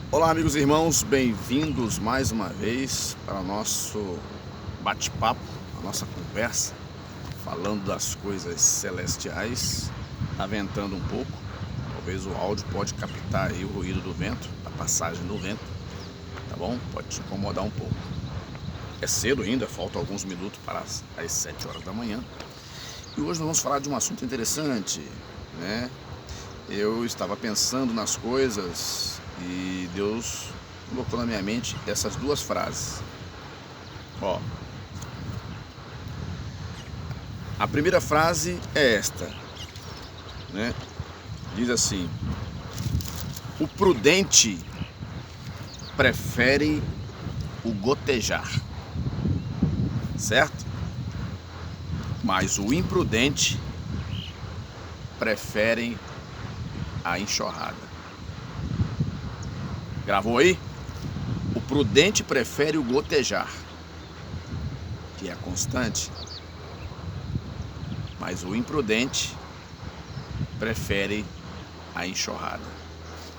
Olá, amigos e irmãos, bem-vindos mais uma vez para o nosso bate-papo, a nossa conversa, falando das coisas celestiais, aventando um pouco. Talvez o áudio pode captar aí o ruído do vento, a passagem do vento, tá bom? Pode te incomodar um pouco. É cedo ainda, faltam alguns minutos para as 7 horas da manhã. E hoje nós vamos falar de um assunto interessante, né? Eu estava pensando nas coisas e Deus colocou na minha mente essas duas frases. Ó, a primeira frase é esta, né? Diz assim: o prudente prefere o gotejar, certo? Mas o imprudente prefere a enxurrada. Gravou aí? O prudente prefere o gotejar, que é constante, mas o imprudente prefere a enxurrada,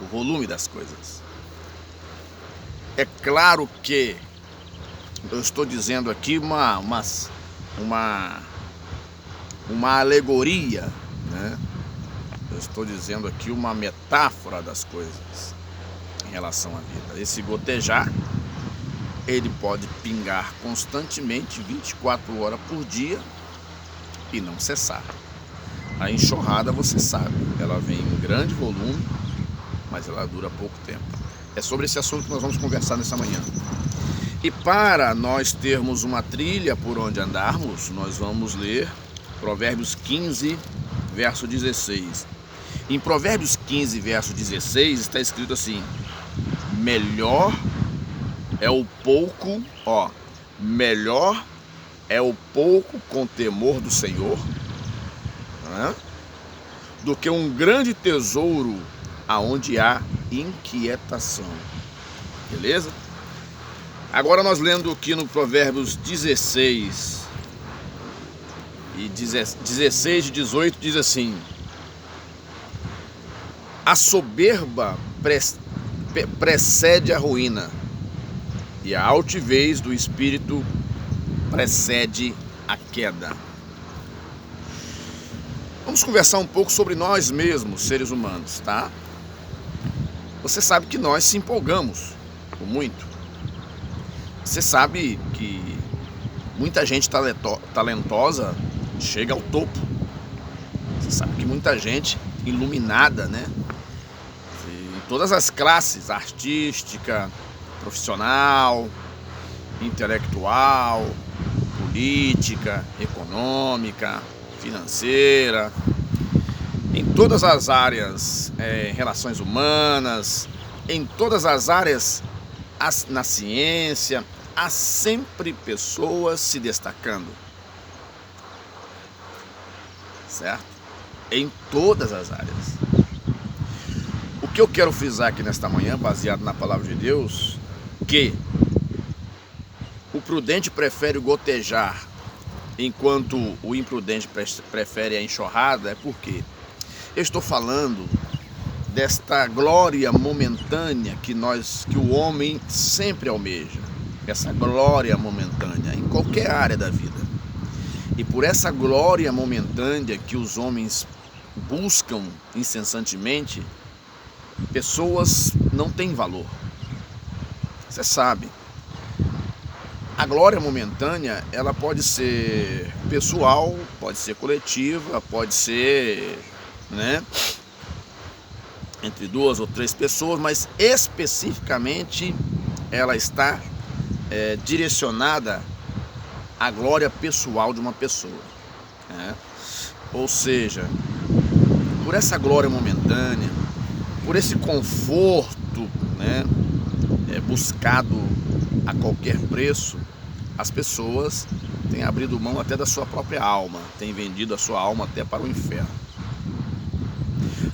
o volume das coisas. É claro que eu estou dizendo aqui uma alegoria, né? Eu estou dizendo aqui uma metáfora das coisas em relação à vida. Esse gotejar, ele pode pingar constantemente 24 horas por dia e não cessar. A enxurrada, você sabe, ela vem em grande volume, mas ela dura pouco tempo. É sobre esse assunto que nós vamos conversar nessa manhã. E para nós termos uma trilha por onde andarmos, nós vamos ler Provérbios 15, verso 16. Em Provérbios 15, verso 16, está escrito assim: melhor é o pouco, melhor é o pouco com temor do Senhor, né, do que um grande tesouro aonde há inquietação. Beleza? Agora nós lendo aqui no Provérbios 16 e 16 e 18 diz assim: a soberba precede a ruína, e a altivez do espírito precede a queda. Vamos conversar um pouco sobre nós mesmos, seres humanos, tá? Você sabe que nós se empolgamos com muito. Você sabe que muita gente talentosa chega ao topo. Você sabe que muita gente iluminada, né? Em todas as classes, artística, profissional, intelectual, política, econômica, financeira, em todas as áreas, relações humanas, em todas as áreas, na ciência, há sempre pessoas se destacando, certo? Em todas as áreas. O que eu quero frisar aqui nesta manhã, baseado na palavra de Deus, que o prudente prefere o gotejar, enquanto o imprudente prefere a enxurrada, é porque eu estou falando desta glória momentânea que o homem sempre almeja, essa glória momentânea em qualquer área da vida. E por essa glória momentânea que os homens buscam incessantemente, pessoas não têm valor. Você sabe, a glória momentânea, ela pode ser pessoal, pode ser coletiva, pode ser, né, entre 2 ou 3 pessoas, mas especificamente ela está direcionada à glória pessoal de uma pessoa, né? Ou seja, por essa glória momentânea, por esse conforto, né, buscado a qualquer preço, as pessoas têm abrido mão até da sua própria alma, têm vendido a sua alma até para o inferno.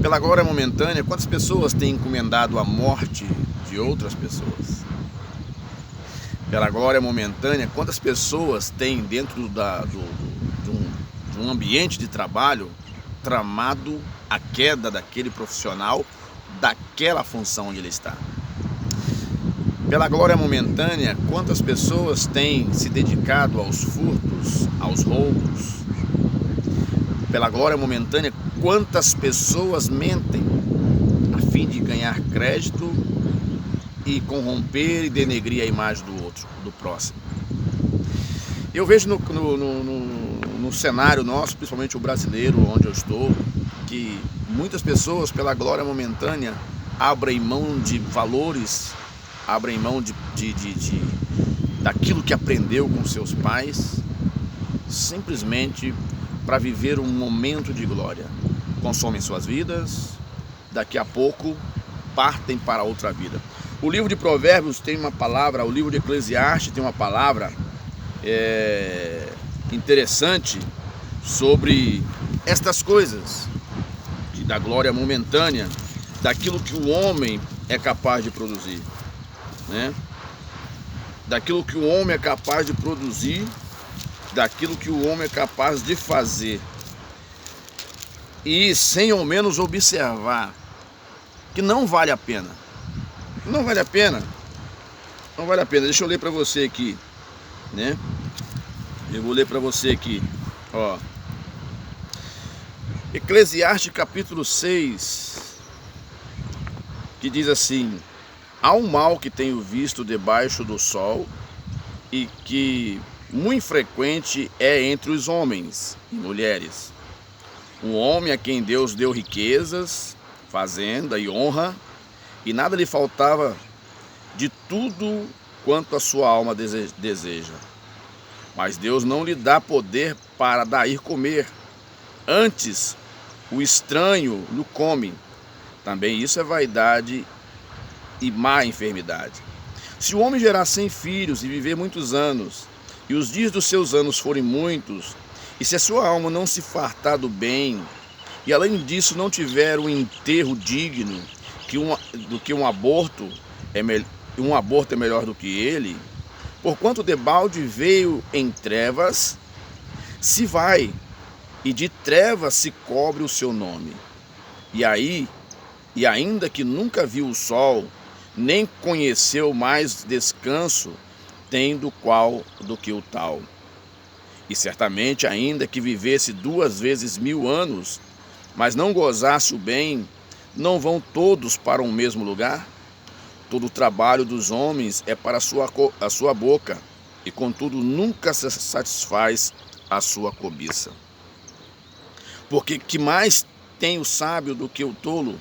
Pela glória momentânea, quantas pessoas têm encomendado a morte de outras pessoas? Pela glória momentânea, quantas pessoas têm dentro de um ambiente de trabalho tramado a queda daquele profissional, daquela função onde ele está? Pela glória momentânea, quantas pessoas têm se dedicado aos furtos, aos roubos? Pela glória momentânea, quantas pessoas mentem a fim de ganhar crédito e corromper e denegrir a imagem do outro, do próximo? Eu vejo no cenário nosso, principalmente o brasileiro, onde eu estou, que muitas pessoas, pela glória momentânea, abrem mão de valores, abrem mão daquilo que aprendeu com seus pais, simplesmente para viver um momento de glória. Consomem suas vidas, daqui a pouco partem para outra vida. O livro de Provérbios tem uma palavra, o livro de Eclesiastes tem uma palavra interessante sobre estas coisas, da glória momentânea, daquilo que o homem é capaz de produzir, né? Daquilo que o homem é capaz de produzir, daquilo que o homem é capaz de fazer, e sem ao menos observar que não vale a pena. Não vale a pena. Não vale a pena. Deixa eu ler para você aqui, né? Eu vou ler para você aqui, ó. Eclesiastes capítulo 6, que diz assim: há um mal que tenho visto debaixo do sol e que muito frequente é entre os homens e mulheres. Um homem a quem Deus deu riquezas, fazenda e honra, e nada lhe faltava de tudo quanto a sua alma deseja. Mas Deus não lhe dá poder para dar comer, antes o estranho lhe come. Também isso é vaidade e má enfermidade. Se o homem gerar 100 filhos e viver muitos anos, e os dias dos seus anos forem muitos, e se a sua alma não se fartar do bem, e além disso não tiver um enterro digno, do que um aborto é melhor do que ele, porquanto debalde veio em trevas, se vai, e de trevas se cobre o seu nome. E ainda que nunca viu o sol, nem conheceu mais descanso, tem do que o tal. E certamente, ainda que vivesse 2 vezes 1000 anos, mas não gozasse o bem, não vão todos para um mesmo lugar? Todo o trabalho dos homens é para a sua boca, e contudo nunca se satisfaz a sua cobiça. Porque que mais tem o sábio do que o tolo?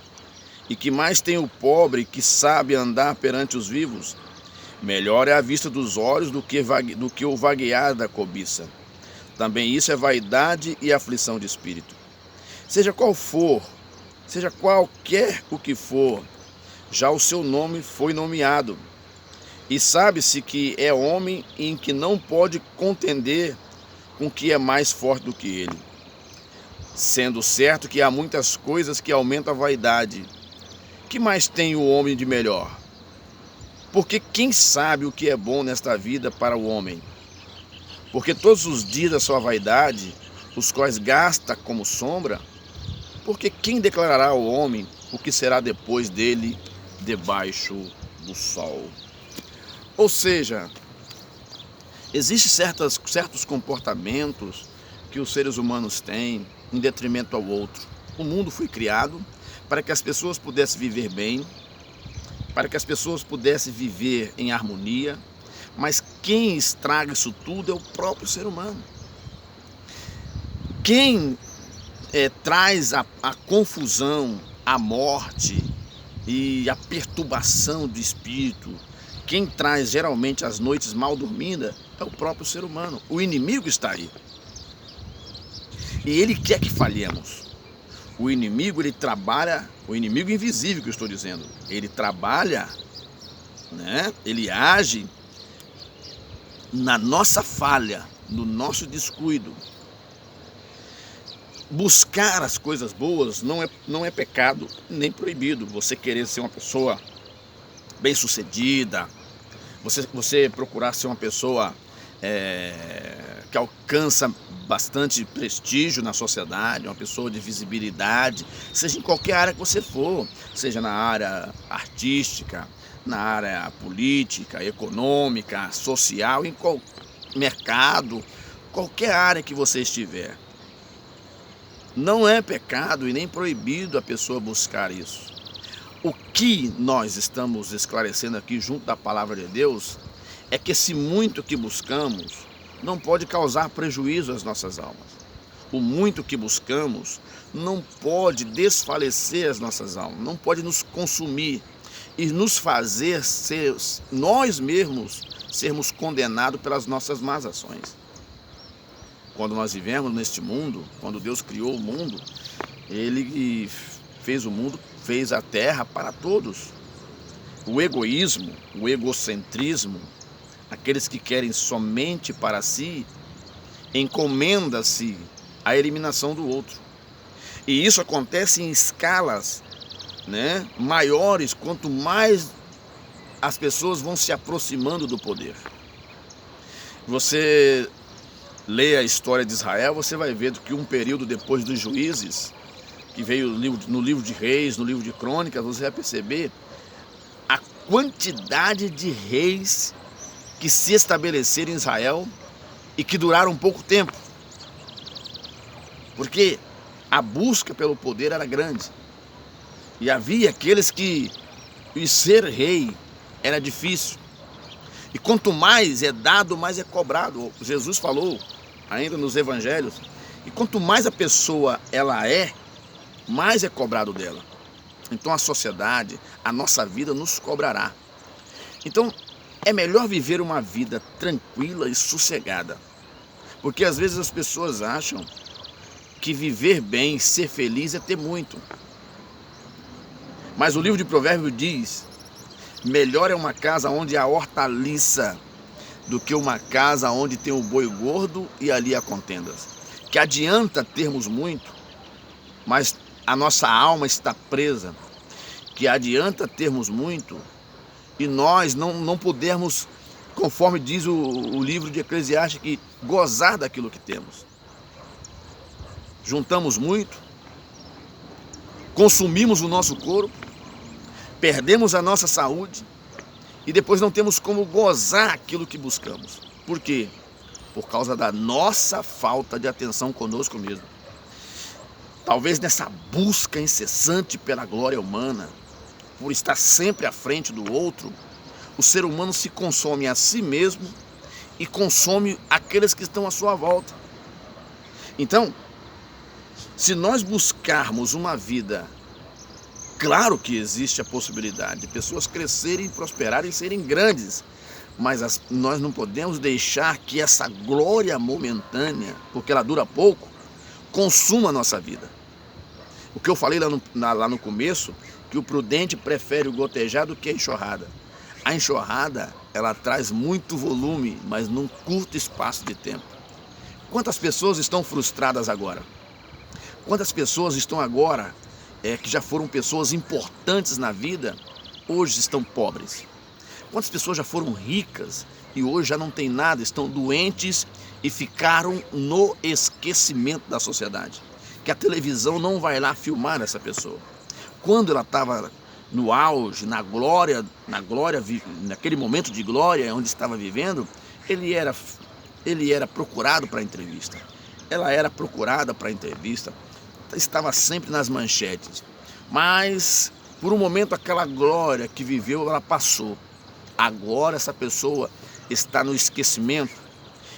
E que mais tem o pobre que sabe andar perante os vivos? Melhor é a vista dos olhos do que o vaguear da cobiça. Também isso é vaidade e aflição de espírito. Seja qualquer o que for, já o seu nome foi nomeado. E sabe-se que é homem em que não pode contender com o que é mais forte do que ele. Sendo certo que há muitas coisas que aumentam a vaidade. Que mais tem o homem de melhor? Porque quem sabe o que é bom nesta vida para o homem? Porque todos os dias da sua vaidade, os quais gasta como sombra, porque quem declarará ao homem o que será depois dele debaixo do sol? Ou seja, existem certos comportamentos que os seres humanos têm em detrimento ao outro. O mundo foi criado para que as pessoas pudessem viver bem, para que as pessoas pudessem viver em harmonia, mas quem estraga isso tudo é o próprio ser humano. Quem traz a confusão, a morte e a perturbação do espírito, quem traz geralmente as noites mal dormidas é o próprio ser humano. O inimigo está aí. E ele quer que falhemos. O inimigo, ele trabalha, o inimigo invisível que eu estou dizendo, ele trabalha, né? Ele age na nossa falha, no nosso descuido. Buscar as coisas boas não é pecado nem proibido. Você querer ser uma pessoa bem-sucedida, você procurar ser uma pessoa que alcança bastante prestígio na sociedade, uma pessoa de visibilidade, seja em qualquer área que você for, seja na área artística, na área política, econômica, social, em qual mercado, qualquer área que você estiver. Não é pecado e nem proibido a pessoa buscar isso. O que nós estamos esclarecendo aqui junto da palavra de Deus é que esse muito que buscamos não pode causar prejuízo às nossas almas. O muito que buscamos não pode desfalecer as nossas almas, não pode nos consumir e nos fazer ser nós mesmos sermos condenados pelas nossas más ações. Quando nós vivemos neste mundo, quando Deus criou o mundo, Ele fez o mundo, fez a terra para todos. O egoísmo, o egocentrismo, aqueles que querem somente para si, encomenda-se a eliminação do outro. E isso acontece em escalas, maiores, quanto mais as pessoas vão se aproximando do poder. Você lê a história de Israel, você vai ver que um período depois dos juízes, que veio no livro de Reis, no livro de Crônicas, você vai perceber a quantidade de reis que se estabeleceram em Israel e que duraram pouco tempo. Porque a busca pelo poder era grande. E havia aqueles que ser rei era difícil. E quanto mais é dado, mais é cobrado. Jesus falou, ainda nos evangelhos, e quanto mais a pessoa ela é, mais é cobrado dela. Então a sociedade, a nossa vida nos cobrará. Então é melhor viver uma vida tranquila e sossegada. Porque às vezes as pessoas acham que viver bem, ser feliz é ter muito. Mas o livro de Provérbios diz: melhor é uma casa onde há hortaliça do que uma casa onde tem o boi gordo e ali há contendas. Que adianta termos muito, mas a nossa alma está presa. Que adianta termos muito e nós não pudermos, conforme diz o livro de Eclesiastes, que gozar daquilo que temos. Juntamos muito, consumimos o nosso corpo, perdemos a nossa saúde e depois não temos como gozar aquilo que buscamos. Por quê? Por causa da nossa falta de atenção conosco mesmo. Talvez nessa busca incessante pela glória humana, por estar sempre à frente do outro, o ser humano se consome a si mesmo e consome aqueles que estão à sua volta. Então, se nós buscarmos uma vida, claro que existe a possibilidade de pessoas crescerem, prosperarem e serem grandes, mas nós não podemos deixar que essa glória momentânea, porque ela dura pouco, consuma a nossa vida. O que eu falei lá no começo, que o prudente prefere o gotejar do que a enxurrada. A enxurrada, ela traz muito volume, mas num curto espaço de tempo. Quantas pessoas estão frustradas agora? Quantas pessoas estão agora, que já foram pessoas importantes na vida, hoje estão pobres? Quantas pessoas já foram ricas e hoje já não têm nada, estão doentes e ficaram no esquecimento da sociedade? Que a televisão não vai lá filmar essa pessoa. Quando ela estava no auge, na glória, naquele momento de glória onde estava vivendo, ele era procurado para entrevista. Ela era procurada para entrevista, estava sempre nas manchetes. Mas, por um momento, aquela glória que viveu, ela passou. Agora essa pessoa está no esquecimento.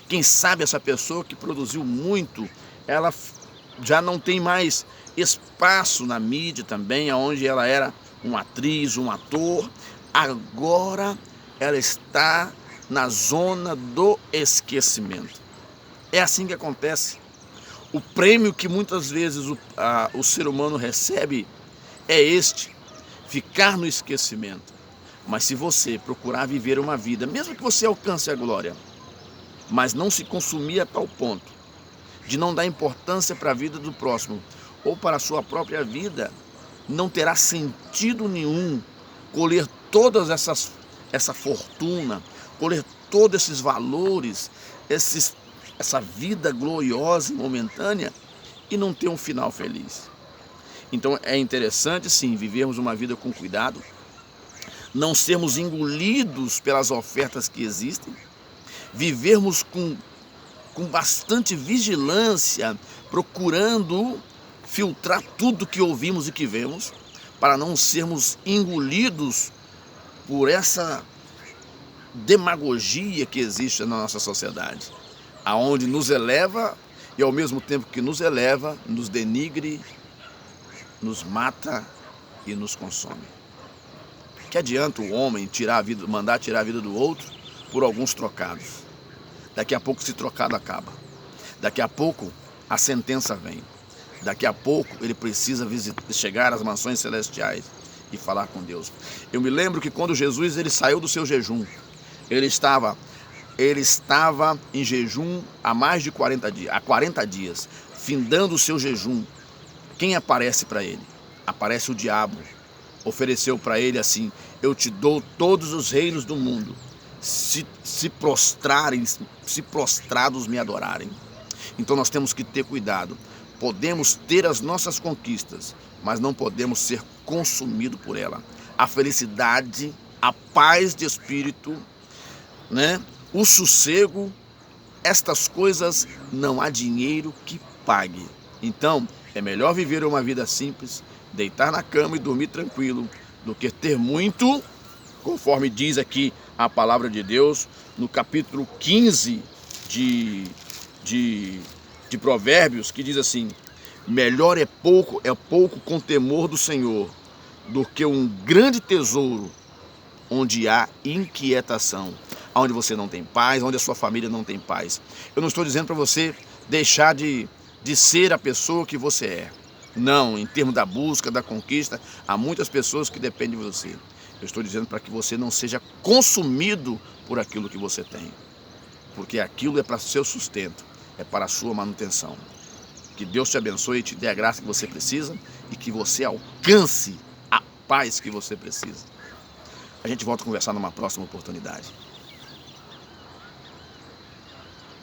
Quem sabe essa pessoa que produziu muito, ela já não tem mais espaço na mídia também, onde ela era uma atriz, um ator. Agora ela está na zona do esquecimento. É assim que acontece. O prêmio que muitas vezes o ser humano recebe é este: ficar no esquecimento. Mas se você procurar viver uma vida, mesmo que você alcance a glória, mas não se consumir a tal ponto de não dar importância para a vida do próximo ou para a sua própria vida, não terá sentido nenhum colher todas essa fortuna, colher todos esses valores, essa vida gloriosa e momentânea e não ter um final feliz. Então é interessante sim vivermos uma vida com cuidado, não sermos engolidos pelas ofertas que existem, vivermos com bastante vigilância, procurando filtrar tudo que ouvimos e que vemos, para não sermos engolidos por essa demagogia que existe na nossa sociedade, aonde nos eleva e ao mesmo tempo que nos eleva, nos denigre, nos mata e nos consome. Que adianta o homem mandar tirar a vida do outro por alguns trocados? Daqui a pouco esse trocado acaba. Daqui a pouco a sentença vem. Daqui a pouco ele precisa chegar às mansões celestiais e falar com Deus. Eu me lembro que quando Jesus ele saiu do seu jejum, ele estava em jejum há mais de 40 dias, findando o seu jejum. Quem aparece para ele? Aparece o diabo. Ofereceu para ele assim: eu te dou todos os reinos do mundo, se prostrados me adorarem. Então nós temos que ter cuidado. Podemos ter as nossas conquistas, mas não podemos ser consumidos por ela. A felicidade, a paz de espírito, o sossego, estas coisas não há dinheiro que pague. Então é melhor viver uma vida simples, deitar na cama e dormir tranquilo, do que ter muito, conforme diz aqui a palavra de Deus, no capítulo 15 de Provérbios, que diz assim: melhor é pouco com temor do Senhor, do que um grande tesouro onde há inquietação, onde você não tem paz, onde a sua família não tem paz. Eu não estou dizendo para você deixar de ser a pessoa que você é. Não, em termos da busca, da conquista, há muitas pessoas que dependem de você. Eu estou dizendo para que você não seja consumido por aquilo que você tem, porque aquilo é para seu sustento, é para a sua manutenção. Que Deus te abençoe e te dê a graça que você precisa e que você alcance a paz que você precisa. A gente volta a conversar numa próxima oportunidade.